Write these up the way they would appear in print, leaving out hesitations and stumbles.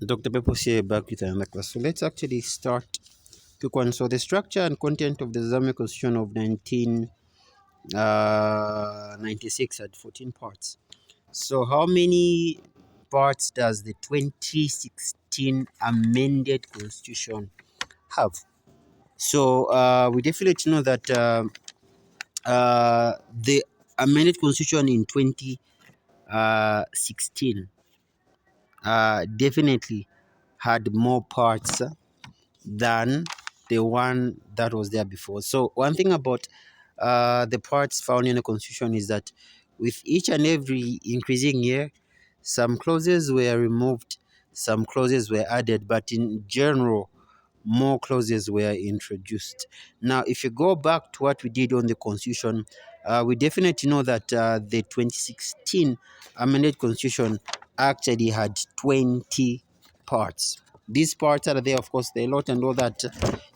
Dr. Pepos here, back with another class. So let's actually start quick one. So the structure and content of the Zambian Constitution of 1996 had 14 parts. So how many parts does the 2016 amended Constitution have? So we definitely know that the amended Constitution in 2016 definitely had more parts than the one that was there before. So one thing about the parts found in the Constitution is that with each and every increasing year, some clauses were removed, some clauses were added, but in general, more clauses were introduced. Now, if you go back to what we did on the Constitution, we definitely know that the 2016 amended Constitution actually had 20 parts. These parts are there, of course, there are a lot and all that.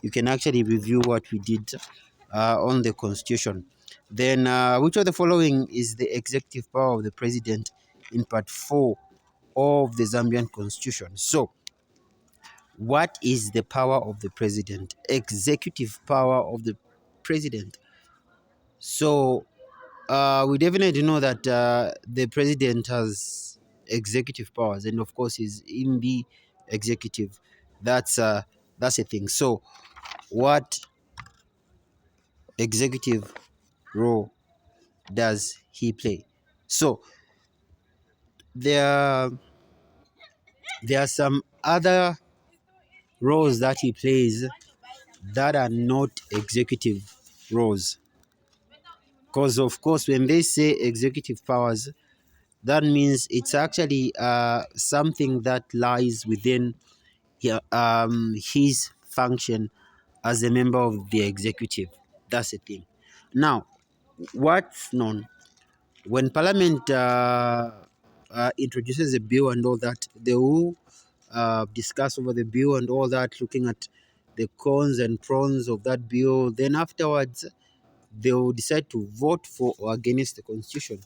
You can actually review what we did on the Constitution. Then, which of the following is the executive power of the president in Part 4 of the Zambian Constitution? So, what is the power of the president? Executive power of the president. So, we definitely know that the president has executive powers, and of course, is in the executive. That's a thing. So, what executive role does he play? So, there there are some other roles that he plays that are not executive roles. Because, of course, when they say executive powers, that means it's actually something that lies within his function as a member of the executive. That's the thing. Now, what's known when Parliament introduces a bill and all that, they will discuss over the bill and all that, looking at the cons and pros of that bill. Then afterwards, they will decide to vote for or against the constitution.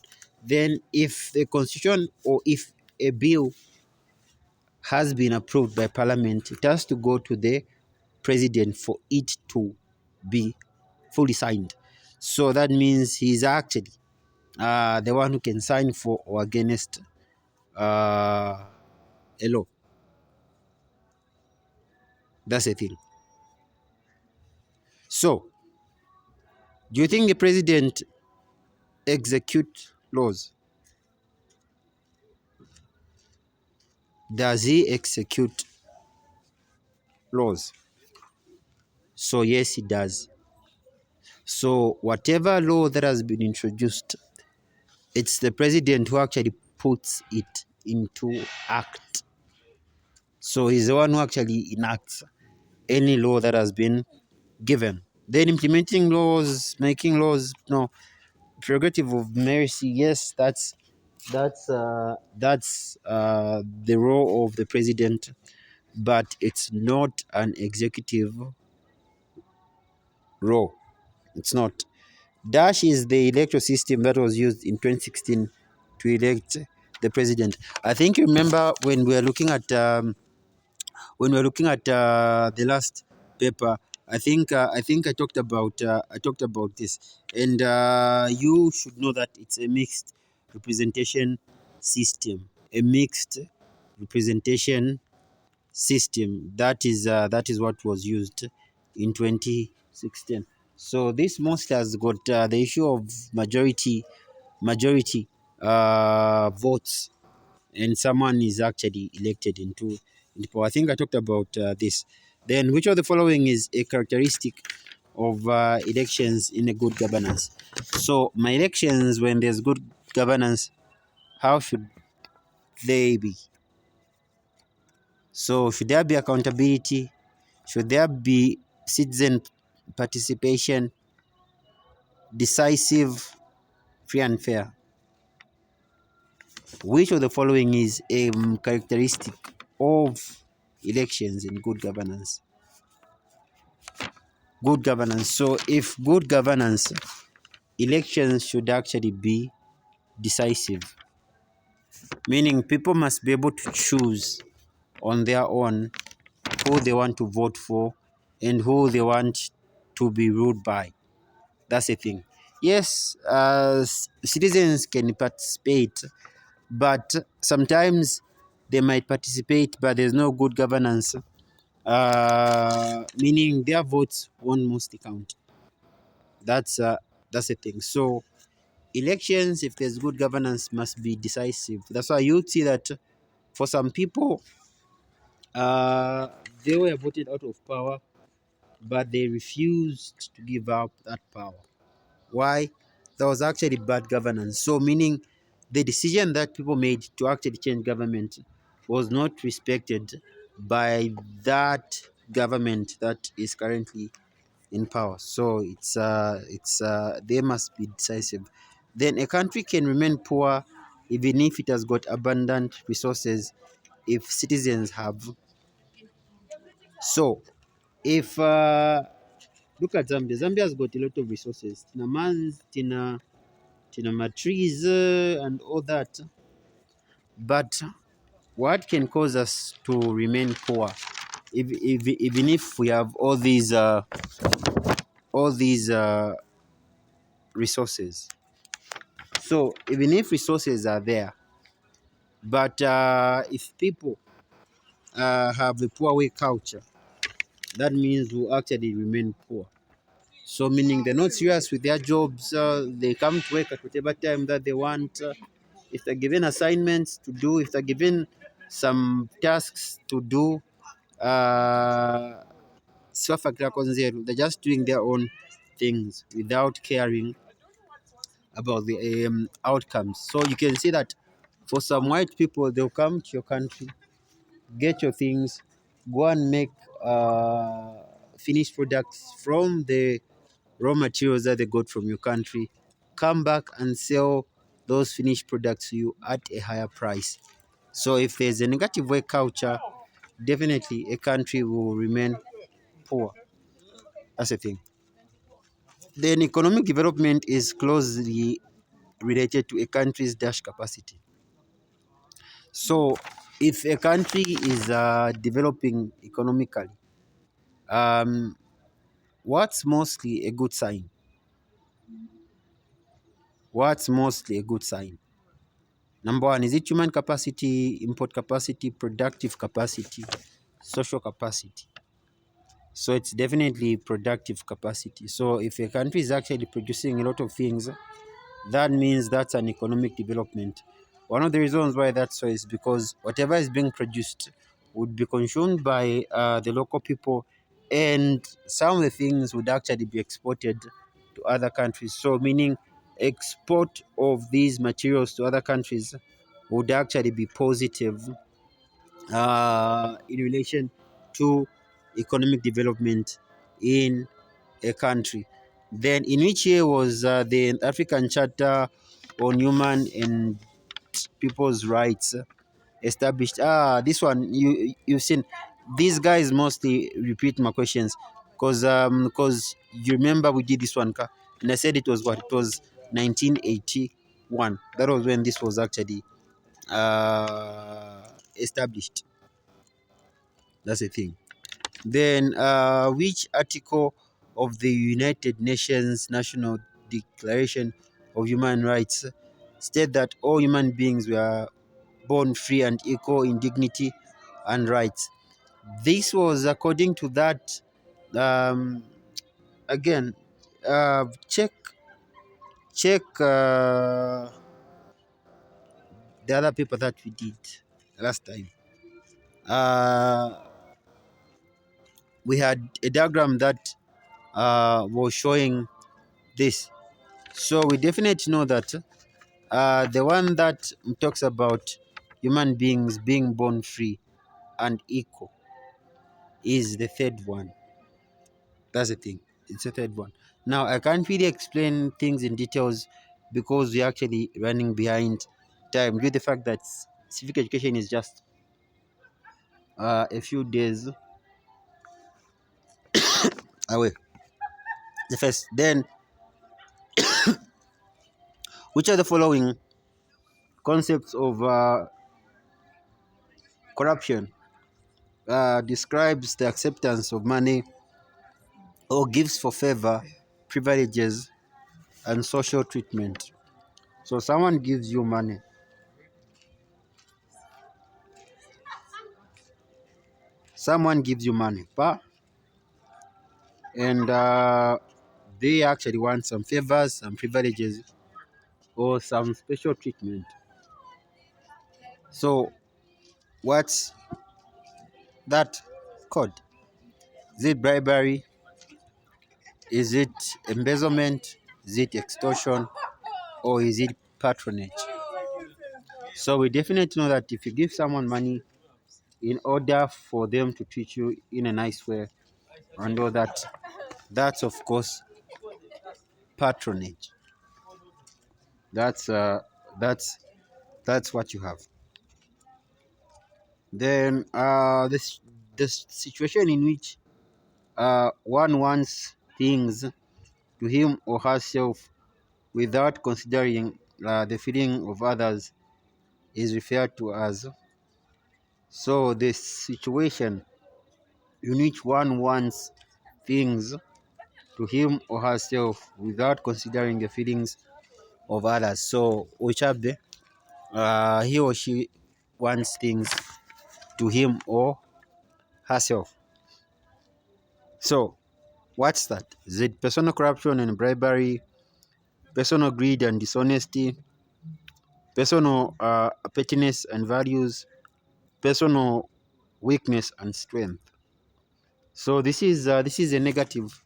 Then, if the constitution or if a bill has been approved by Parliament, it has to go to the president for it to be fully signed. So that means he's actually the one who can sign for or against a law. That's the thing. So, do you think the president execute laws? Does he execute laws? So yes, he does. So whatever law that has been introduced, it's the president who actually puts it into act. So he's the one who actually enacts any law that has been given. Then implementing laws, making laws, no, prerogative of mercy. Yes, that's the role of the president, but it's not an executive role. It's not. Dash is the electoral system that was used in 2016 to elect the president. I think you remember when we were looking at the last paper. I talked about this, and you should know that it's a mixed representation system. A mixed representation system. That is what was used in 2016. So this mostly has got the issue of majority votes, and someone is actually elected into power. I think I talked about this. Then, which of the following is a characteristic of elections in a good governance? So, my elections, when there's good governance, how should they be? So, should there be accountability? Should there be citizen participation, decisive, free and fair? Which of the following is a characteristic of elections in good governance? Good governance. So if good governance, elections should actually be decisive, meaning people must be able to choose on their own who they want to vote for and who they want to be ruled by. That's the thing. Yes, citizens can participate, but sometimes they might participate, but there's no good governance, meaning their votes won't mostly count. That's the thing. So elections, if there's good governance, must be decisive. That's why you see that for some people, uh, they were voted out of power, but they refused to give up that power. Why? There was actually bad governance. So, meaning the decision that people made to actually change government was not respected by that government that is currently in power. So they must be decisive. Then a country can remain poor even if it has got abundant resources if citizens have. So if look at Zambia. Zambia has got a lot of resources. Tina mines, tina trees and all that. But what can cause us to remain poor, even if we have all these resources? So even if resources are there, but if people have a poor way culture, that means we'll actually remain poor. So meaning they're not serious with their jobs. They come to work at whatever time that they want. If they're given assignments to do, if they're given some tasks to do, uh, they're just doing their own things without caring about the outcomes. So you can see that for some white people, they'll come to your country, get your things, go and make finished products from the raw materials that they got from your country, come back and sell those finished products to you at a higher price. So if there's a negative work culture, definitely a country will remain poor. That's the thing. Then economic development is closely related to a country's dash capacity. So if a country is developing economically, um, what's mostly a good sign? What's mostly a good sign? Number one, is it human capacity, import capacity, productive capacity, social capacity? So it's definitely productive capacity. So if a country is actually producing a lot of things, that means that's an economic development. One of the reasons why that's so is because whatever is being produced would be consumed by the local people, and some of the things would actually be exported to other countries. So, meaning export of these materials to other countries would actually be positive in relation to economic development in a country. Then, in which year was the African Charter on Human and People's Rights established? This one you've seen. These guys mostly repeat my questions because you remember we did this one, and I said it was what? It was 1981. That was when this was actually established. That's the thing. Then, which article of the United Nations National Declaration of Human Rights state that all human beings were born free and equal in dignity and rights? This was according to that. Um, again, check the other paper that we did last time. Uh, we had a diagram that was showing this. So we definitely know that the one that talks about human beings being born free and equal is the third one. That's the thing. It's the third one. Now I can't really explain things in details because we're actually running behind time due to the fact that civic education is just a few days away. The first, then, which are the following concepts of corruption describes the acceptance of money or gives for favor, privileges, and social treatment. So someone gives you money. Someone gives you money, and they actually want some favors, some privileges, or some special treatment. So what's that called? Is it bribery? Is it embezzlement? Is it extortion? Or is it patronage? So we definitely know that if you give someone money in order for them to treat you in a nice way, and know that that's of course patronage. That's uh that's that's what you have. Then this situation in which one wants things to him or herself without considering the feeling of others is referred to as. So the situation in which one wants things to him or herself without considering the feelings of others. So whichever he or she wants things to him or herself. So what's that? Is it personal corruption and bribery, personal greed and dishonesty, personal pettiness and values, personal weakness and strength? So this is a negative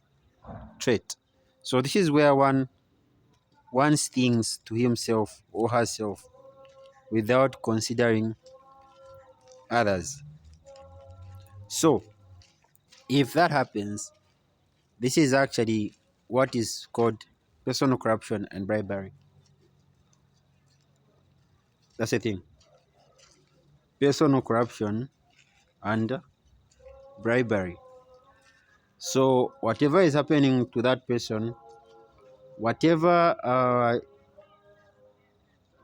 trait. So this is where one wants things to himself or herself without considering others. So if that happens, this is actually what is called personal corruption and bribery. That's the thing. Personal corruption and bribery. So whatever is happening to that person, whatever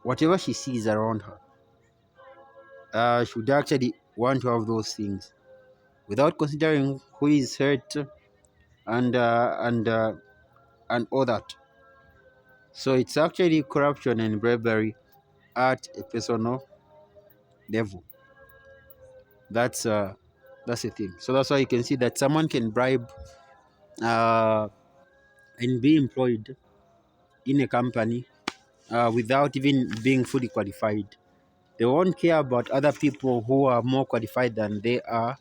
whatever she sees around her, should actually want to have those things without considering who is hurt and uh, and uh, and all that. So it's actually corruption and bribery at a personal level. That's that's the thing. So that's why you can see that someone can bribe uh, and be employed in a company without even being fully qualified. They won't care about other people who are more qualified than they are.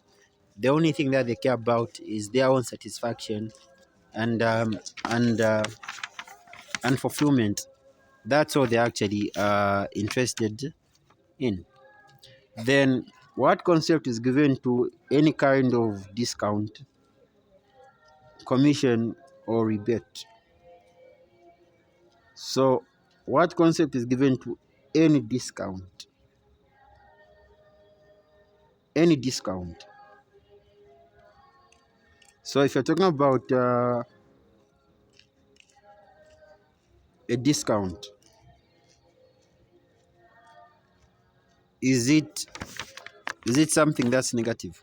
The only thing that they care about is their own satisfaction and and uh, and fulfillment. That's all they're actually interested in. Then, what concept is given to any kind of discount, commission, or rebate? So, what concept is given to any discount? Any discount. So, if you're talking about a discount, is it something that's negative?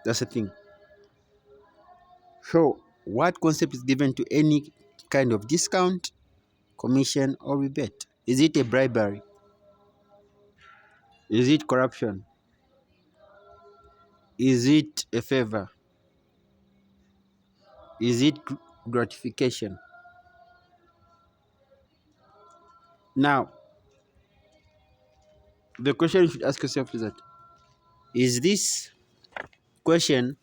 That's the thing. So, what concept is given to any kind of discount, commission, or rebate? Is it a bribery? Is it corruption? Is it a favor? Is it gratification? Now, the question you should ask yourself is that, is this question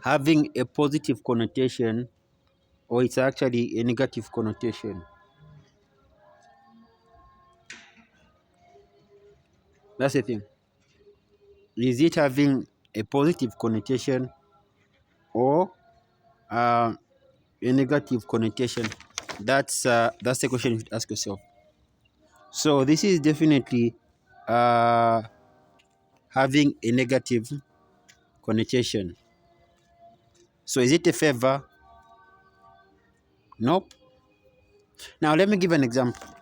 having a positive connotation or it's actually a negative connotation? That's the thing. Is it having a positive connotation or a negative connotation? That's the question you should ask yourself. So this is definitely uh, having a negative connotation. So is it a favor? Nope. Now let me give an example.